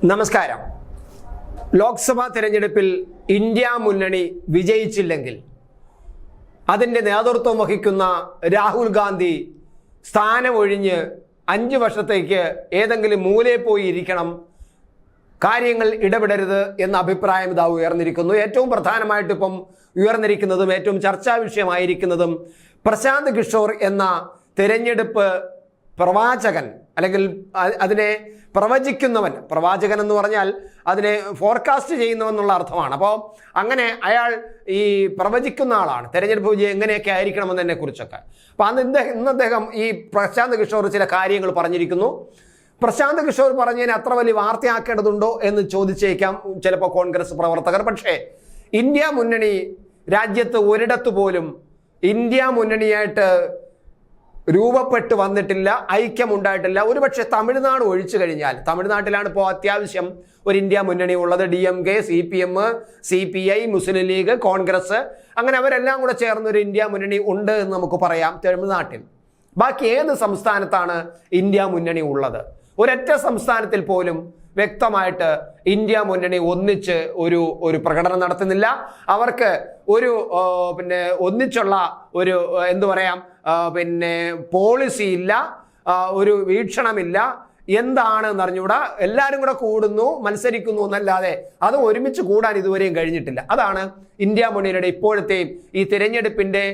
നമസ്കാരം. ലോക്സഭാ തെരഞ്ഞെടുപ്പിൽ ഇന്ത്യ മുന്നണി വിജയിച്ചില്ലെങ്കിൽ അതിൻ്റെ നേതൃത്വം വഹിക്കുന്ന രാഹുൽ ഗാന്ധി സ്ഥാനമൊഴിഞ്ഞ് 5 വർഷത്തേക്ക് ഏതെങ്കിലും മൂലയിൽ പോയി ഇരിക്കണം, കാര്യങ്ങൾ ഇടപെടരുത് എന്ന അഭിപ്രായം ഇതാ ഉയർന്നിരിക്കുന്നു. ഏറ്റവും പ്രധാനമായിട്ട് ഇപ്പം ഉയർന്നിരിക്കുന്നതും ഏറ്റവും ചർച്ചാ വിഷയമായിരിക്കുന്നതും പ്രശാന്ത് കിഷോർ എന്ന തെരഞ്ഞെടുപ്പ് പ്രവാചകൻ അല്ലെങ്കിൽ അതിനെ പ്രവചിക്കുന്നവൻ, പ്രവാചകൻ എന്ന് പറഞ്ഞാൽ അതിനെ ഫോർകാസ്റ്റ് ചെയ്യുന്നവെന്നുള്ള അർത്ഥമാണ്. അപ്പോൾ അങ്ങനെ അയാൾ ഈ പ്രവചിക്കുന്ന ആളാണ്. തെരഞ്ഞെടുപ്പ് വിജയം എങ്ങനെയൊക്കെ ആയിരിക്കണമെന്നതിനെ കുറിച്ചൊക്കെ. അപ്പോൾ ഇന്ന് അദ്ദേഹം ഈ പ്രശാന്ത് കിഷോർ ചില കാര്യങ്ങൾ പറഞ്ഞിരിക്കുന്നു. പ്രശാന്ത് കിഷോർ പറഞ്ഞതിന് അത്ര വലിയ വാർത്തയാക്കേണ്ടതുണ്ടോ എന്ന് ചോദിച്ചേക്കാം ചിലപ്പോൾ കോൺഗ്രസ് പ്രവർത്തകർ. പക്ഷേ ഇന്ത്യ മുന്നണി രാജ്യത്ത് ഒരിടത്ത് പോലും ഇന്ത്യ മുന്നണിയായിട്ട് രൂപപ്പെട്ട് വന്നിട്ടില്ല, ഐക്യമുണ്ടായിട്ടില്ല. ഒരുപക്ഷെ തമിഴ്നാട് ഒഴിച്ചു കഴിഞ്ഞാൽ, തമിഴ്നാട്ടിലാണ് ഇപ്പോൾ അത്യാവശ്യം ഒരു ഇന്ത്യ മുന്നണി ഉള്ളത്. DMK, CPM, CPI, മുസ്ലിം ലീഗ്, കോൺഗ്രസ്, അങ്ങനെ അവരെല്ലാം കൂടെ ചേർന്നൊരു ഇന്ത്യ മുന്നണി ഉണ്ട് എന്ന് നമുക്ക് പറയാം തമിഴ്നാട്ടിൽ. ബാക്കി ഏത് സംസ്ഥാനത്താണ് ഇന്ത്യ മുന്നണി ഉള്ളത്? ഒരൊറ്റ സംസ്ഥാനത്തിൽ പോലും വ്യക്തമായിട്ട് ഇന്ത്യ മുന്നണി ഒന്നിച്ച് ഒരു പ്രകടനം നടത്തുന്നില്ല. അവർക്ക് ഒരു ഒന്നിച്ചുള്ള ഒരു എന്തു പറയാം പോളിസി ഇല്ല, ഒരു വീക്ഷണമില്ല. എന്താണെന്ന് അറിഞ്ഞുകൂടാ. എല്ലാവരും കൂടെ കൂടുന്നു, മത്സരിക്കുന്നു എന്നല്ലാതെ അത് ഒരുമിച്ച് കൂടാൻ ഇതുവരെയും കഴിഞ്ഞിട്ടില്ല. അതാണ് ഇന്ത്യ മുന്നണിയുടെ ഇപ്പോഴത്തെയും ഈ തിരഞ്ഞെടുപ്പിന്റെ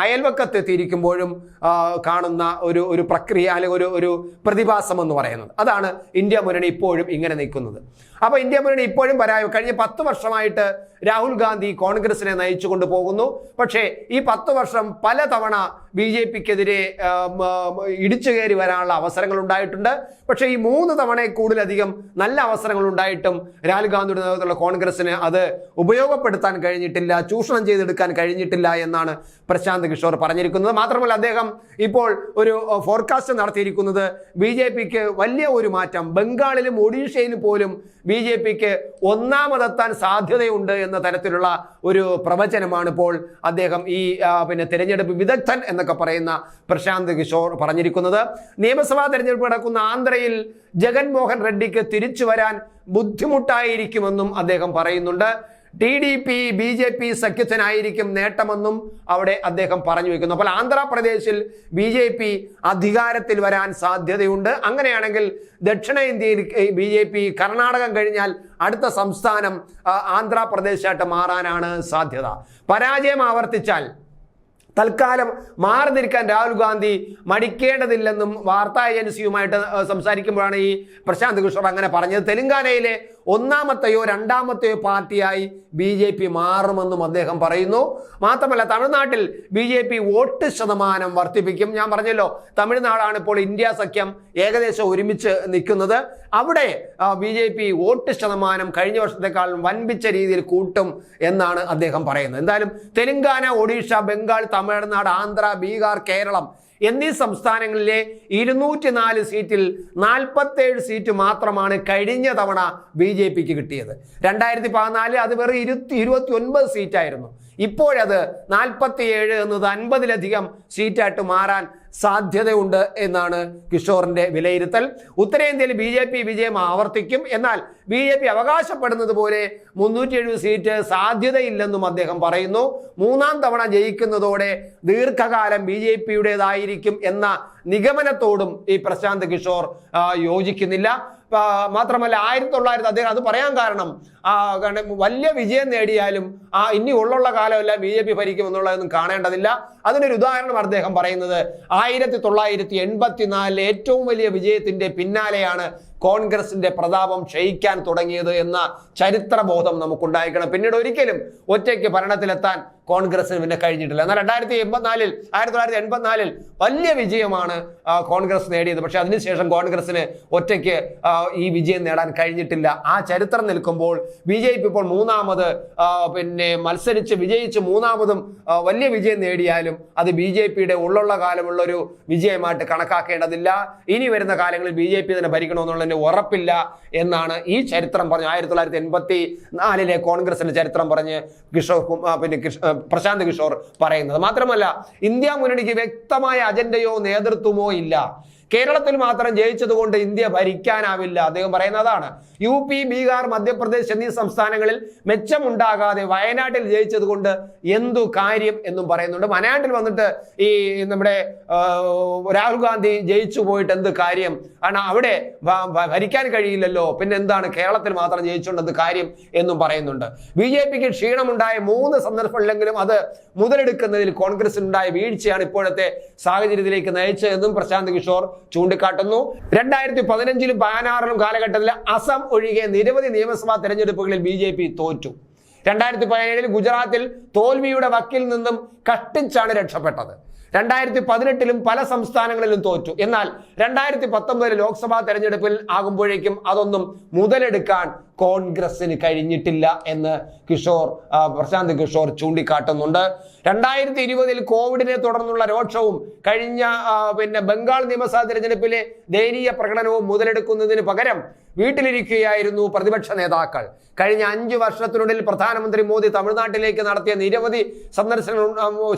അയൽവക്കത്തെത്തിയിരിക്കുമ്പോഴും കാണുന്ന ഒരു പ്രക്രിയ അല്ലെങ്കിൽ ഒരു പ്രതിഭാസം എന്ന് പറയുന്നത്. അതാണ് ഇന്ത്യ മുന്നണി ഇപ്പോഴും ഇങ്ങനെ നിൽക്കുന്നത്. അപ്പൊ ഇന്ത്യ മുന്നണി ഇപ്പോഴും കഴിഞ്ഞ 10 വർഷമായിട്ട് രാഹുൽ ഗാന്ധി കോൺഗ്രസിനെ നയിച്ചു കൊണ്ടുപോകുന്നു. പക്ഷേ ഈ 10 വർഷം പലതവണ BJPക്കെതിരെ ഇടിച്ചു കയറി വരാനുള്ള അവസരങ്ങൾ ഉണ്ടായിട്ടുണ്ട്. പക്ഷേ ഈ 3 തവണയിൽ കൂടുതലധികം നല്ല അവസരങ്ങൾ ഉണ്ടായിട്ടും രാഹുൽ ഗാന്ധിയുടെ നേതൃത്വത്തിലുള്ള കോൺഗ്രസിന് അത് ഉപയോഗപ്പെടുത്താൻ കഴിഞ്ഞിട്ടില്ല, ചൂഷണം ചെയ്തെടുക്കാൻ കഴിഞ്ഞിട്ടില്ല എന്നാണ് പ്രശാന്ത് കിഷോർ പറഞ്ഞിരിക്കുന്നത്. മാത്രമല്ല അദ്ദേഹം ഇപ്പോൾ ഒരു ഫോർകാസ്റ്റ് നടത്തിയിരിക്കുന്നത് BJPക്ക് വലിയ ഒരു മാറ്റം, ബംഗാളിലും ഒഡീഷയിലും പോലും BJPക്ക് ഒന്നാമതെത്താൻ സാധ്യതയുണ്ട് എന്ന തരത്തിലുള്ള ഒരു പ്രവചനമാണ് ഇപ്പോൾ അദ്ദേഹം ഈ തെരഞ്ഞെടുപ്പ് വിദഗ്ധൻ എന്നൊക്കെ പറയുന്ന പ്രശാന്ത് കിഷോർ പറഞ്ഞിരിക്കുന്നത്. നിയമസഭാ തെരഞ്ഞെടുപ്പ് നടക്കുന്ന ആന്ധ്രയിൽ ജഗൻമോഹൻ റെഡ്ഡിക്ക് തിരിച്ചു വരാൻ ബുദ്ധിമുട്ടായിരിക്കുമെന്നും അദ്ദേഹം പറയുന്നുണ്ട്. TDP BJP സഖ്യത്തിനായിരിക്കും നേട്ടമെന്നും അവിടെ അദ്ദേഹം പറഞ്ഞു വെക്കുന്നു. അപ്പോൾ ആന്ധ്രാപ്രദേശിൽ BJP അധികാരത്തിൽ വരാൻ സാധ്യതയുണ്ട്. അങ്ങനെയാണെങ്കിൽ ദക്ഷിണേന്ത്യയിൽ BJP കർണാടകം കഴിഞ്ഞാൽ അടുത്ത സംസ്ഥാനം ആന്ധ്രാപ്രദേശായിട്ട് മാറാനാണ് സാധ്യത. പരാജയം ആവർത്തിച്ചാൽ തൽക്കാലം മാറി നിൽക്കാൻ രാഹുൽ ഗാന്ധി മടിക്കേണ്ടതില്ലെന്നും വാർത്താ ഏജൻസിയുമായിട്ട് സംസാരിക്കുമ്പോഴാണ് ഈ പ്രശാന്ത് കിഷോർ അങ്ങനെ പറഞ്ഞത്. തെലങ്കാനയിലെ 1ാമത്തെയോ 2ാമത്തെയോ പാർട്ടിയായി BJP മാറുമെന്നും അദ്ദേഹം പറയുന്നു. മാത്രമല്ല തമിഴ്നാട്ടിൽ BJP വോട്ട് ശതമാനം വർദ്ധിപ്പിക്കും. ഞാൻ പറഞ്ഞല്ലോ, തമിഴ്നാടാണ് ഇപ്പോൾ ഇന്ത്യ സഖ്യം ഏകദേശം ഒരുമിച്ച് നിൽക്കുന്നത്. അവിടെ BJP വോട്ട് ശതമാനം കഴിഞ്ഞ വർഷത്തെക്കാൾ വൻപിച്ച രീതിയിൽ കൂട്ടും എന്നാണ് അദ്ദേഹം പറയുന്നത്. എന്തായാലും തെലങ്കാന, ഒഡീഷ, ബംഗാൾ, തമിഴ്നാട്, ആന്ധ്ര, ബീഹാർ, കേരളം എന്നീ സംസ്ഥാനങ്ങളിലെ 204 സീറ്റിൽ 47 സീറ്റ് മാത്രമാണ് കഴിഞ്ഞ തവണ BJPക്ക് കിട്ടിയത്. 2014 അത് വെറും 29 സീറ്റായിരുന്നു. ഇപ്പോഴത് 47 എന്നത് 50-ലധികം സീറ്റായിട്ട് മാറാൻ സാധ്യതയുണ്ട് എന്നാണ് കിഷോറിന്റെ വിലയിരുത്തൽ. ഉത്തരേന്ത്യയിൽ BJP വിജയം ആവർത്തിക്കും. എന്നാൽ BJP അവകാശപ്പെടുന്നത് പോലെ 370 സീറ്റ് സാധ്യതയില്ലെന്നും അദ്ദേഹം പറയുന്നു. 3ാം തവണ ജയിക്കുന്നതോടെ ദീർഘകാലം BJPയുടേതായിരിക്കും എന്ന നിഗമനത്തോടും ഈ പ്രശാന്ത് കിഷോർ യോജിക്കുന്നില്ല. മാത്രമല്ല 1900 അദ്ദേഹം അത് പറയാൻ കാരണം വലിയ വിജയം നേടിയാലും ഇനി ഉള്ള കാലമെല്ലാം BJP ഭരിക്കും എന്നുള്ളതൊന്നും കാണേണ്ടതില്ല. അതിനൊരു ഉദാഹരണം അദ്ദേഹം പറയുന്നത് 1984 ഏറ്റവും വലിയ വിജയത്തിന്റെ പിന്നാലെയാണ് കോൺഗ്രസിന്റെ പ്രതാപം ക്ഷയിക്കാൻ തുടങ്ങിയത് എന്ന ചരിത്രബോധം നമുക്കുണ്ടായിരിക്കണം. പിന്നീട് ഒരിക്കലും ഒറ്റയ്ക്ക് ഭരണത്തിലെത്താൻ കോൺഗ്രസിന് പിന്നെ കഴിഞ്ഞിട്ടില്ല. എന്നാൽ 1984 വലിയ വിജയമാണ് കോൺഗ്രസ് നേടിയത്. പക്ഷെ അതിനുശേഷം കോൺഗ്രസിന് ഒറ്റയ്ക്ക് ഈ വിജയം നേടാൻ കഴിഞ്ഞിട്ടില്ല. ആ ചരിത്രം നിൽക്കുമ്പോൾ BJP ഇപ്പോൾ 3ാമത് മത്സരിച്ച് വിജയിച്ച് 3ാമതും വലിയ വിജയം നേടിയാലും അത് BJPയുടെ ഉള്ള കാലമുള്ളൊരു വിജയമായിട്ട് കണക്കാക്കേണ്ടതില്ല. ഇനി വരുന്ന കാലങ്ങളിൽ BJP തന്നെ ഭരിക്കണമെന്നുള്ളതിന് ഉറപ്പില്ല എന്നാണ് ഈ ചരിത്രം പറഞ്ഞ് 1984 കോൺഗ്രസിന്റെ ചരിത്രം പറഞ്ഞ് പ്രശാന്ത് കിഷോർ പറയുന്നത്. മാത്രമല്ല ഇന്ത്യ മുന്നണിക്ക് വ്യക്തമായ അജണ്ടയോ നേതൃത്വമോ ഇല്ല. കേരളത്തിൽ മാത്രം ജയിച്ചത് കൊണ്ട് ഇന്ത്യ ഭരിക്കാനാവില്ല. അദ്ദേഹം പറയുന്നതാണ്. UP, ബീഹാർ, മധ്യപ്രദേശ് എന്നീ സംസ്ഥാനങ്ങളിൽ മെച്ചമുണ്ടാകാതെ വയനാട്ടിൽ ജയിച്ചത് കൊണ്ട് എന്തു കാര്യം എന്നും പറയുന്നുണ്ട്. വയനാട്ടിൽ വന്നിട്ട് ഈ നമ്മുടെ രാഹുൽ ഗാന്ധി ജയിച്ചു പോയിട്ട് എന്ത് കാര്യം? കാരണം അവിടെ ഭരിക്കാൻ കഴിയില്ലല്ലോ, പിന്നെ എന്താണ് കേരളത്തിൽ മാത്രം ജയിച്ചുകൊണ്ട് എന്ത് കാര്യം എന്നും പറയുന്നുണ്ട്. BJPക്ക് ക്ഷീണമുണ്ടായ 3 സന്ദർഭങ്ങളിലെങ്കിലും അത് മുതലെടുക്കുന്നതിൽ കോൺഗ്രസിനുണ്ടായ വീഴ്ചയാണ് ഇപ്പോഴത്തെ സാഹചര്യത്തിലേക്ക് നയിച്ചതെന്നും പ്രശാന്ത് കിഷോർ ചൂണ്ടിക്കാട്ടുന്നു. 2015-ലും 2016-ലും കാലഘട്ടത്തിൽ അസം ഒഴികെ നിരവധി നിയമസഭാ തെരഞ്ഞെടുപ്പുകളിൽ BJP തോറ്റു. 2017-ൽ ഗുജറാത്തിൽ തോൽവിയുടെ വക്കിൽ നിന്നും കഷ്ടിച്ചാണ് രക്ഷപ്പെട്ടത്. 2018-ലും പല സംസ്ഥാനങ്ങളിലും തോറ്റു. എന്നാൽ 2019 ലോക്സഭാ തെരഞ്ഞെടുപ്പിൽ ആകുമ്പോഴേക്കും അതൊന്നും മുതലെടുക്കാൻ കോൺഗ്രസിന് കഴിഞ്ഞിട്ടില്ല എന്ന് പ്രശാന്ത് കിഷോർ ചൂണ്ടിക്കാട്ടുന്നുണ്ട്. 2020-ൽ കോവിഡിനെ തുടർന്നുള്ള രോക്ഷവും കഴിഞ്ഞ ബംഗാൾ നിയമസഭാ തെരഞ്ഞെടുപ്പിലെ ദയനീയ പ്രകടനവും മുതലെടുക്കുന്നതിന് പകരം വീട്ടിലിരിക്കുകയായിരുന്നു പ്രതിപക്ഷ നേതാക്കൾ. കഴിഞ്ഞ 5 വർഷത്തിനുള്ളിൽ പ്രധാനമന്ത്രി മോദി തമിഴ്നാട്ടിലേക്ക് നടത്തിയ നിരവധി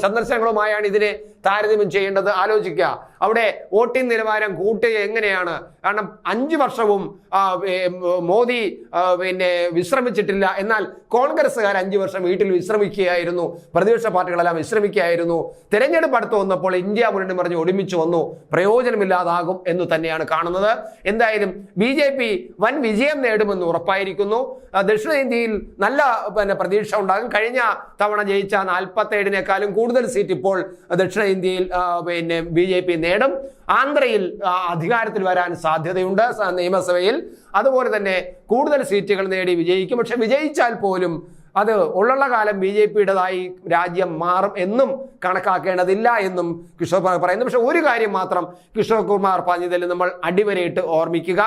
സന്ദർശനങ്ങളുമായാണ് ഇതിനെ താരതമ്യം ചെയ്യേണ്ടത്. ആലോചിക്കുക, അവിടെ വോട്ടിംഗ് നിലവാരം കൂട്ടുക എങ്ങനെയാണ്? കാരണം 5 വർഷവും മോദി വിശ്രമിച്ചിട്ടില്ല. എന്നാൽ കോൺഗ്രസ്സുകാർ 5 വർഷം വീട്ടിൽ വിശ്രമിക്കുകയായിരുന്നു, പ്രതിപക്ഷ പാർട്ടികളെല്ലാം വിശ്രമിക്കുകയായിരുന്നു. തെരഞ്ഞെടുപ്പ് അടുത്ത് വന്നപ്പോൾ ഇന്ത്യ മുന്നണി പറഞ്ഞ് ഒരുമിച്ച് വന്നു, പ്രയോജനമില്ലാതാകും എന്ന് തന്നെയാണ് കാണുന്നത്. എന്തായാലും BJP വൻ വിജയം നേടുമെന്ന് ഉറപ്പായിരിക്കുന്നു. ദക്ഷിണേന്ത്യയിൽ നല്ല പ്രതീക്ഷ ഉണ്ടാകും. കഴിഞ്ഞ തവണ ജയിച്ച 47-നേക്കാളും കൂടുതൽ സീറ്റ് ഇപ്പോൾ ദക്ഷിണേന്ത്യയിൽ BJP നേടും. ആന്ധ്രയിൽ അധികാരത്തിൽ വരാൻ സാധ്യതയുണ്ട് നിയമസഭയിൽ. അതുപോലെ തന്നെ കൂടുതൽ സീറ്റുകൾ നേടി വിജയിക്കും. പക്ഷെ വിജയിച്ചാൽ പോലും അത് ഉള്ള കാലം BJPയുടേതായി രാജ്യം മാറും എന്നും കണക്കാക്കേണ്ടതില്ല എന്നും കിഷോർ പറയുന്നു. പക്ഷെ ഒരു കാര്യം മാത്രം കിഷോർ കുമാർ പറഞ്ഞതിൽ നമ്മൾ അടിവരയിട്ട് ഓർമ്മിക്കുക,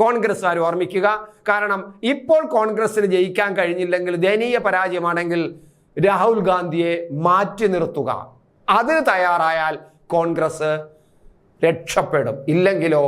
കോൺഗ്രസ്സുകാർ ഓർമ്മിക്കുക. കാരണം ഇപ്പോൾ കോൺഗ്രസിന് ജയിക്കാൻ കഴിഞ്ഞില്ലെങ്കിൽ, ദയനീയ പരാജയമാണെങ്കിൽ രാഹുൽ ഗാന്ധിയെ മാറ്റി നിർത്തുക, അതിന് തയ്യാറായാൽ കോൺഗ്രസ് രക്ഷപ്പെടും. ഇല്ലെങ്കിലോ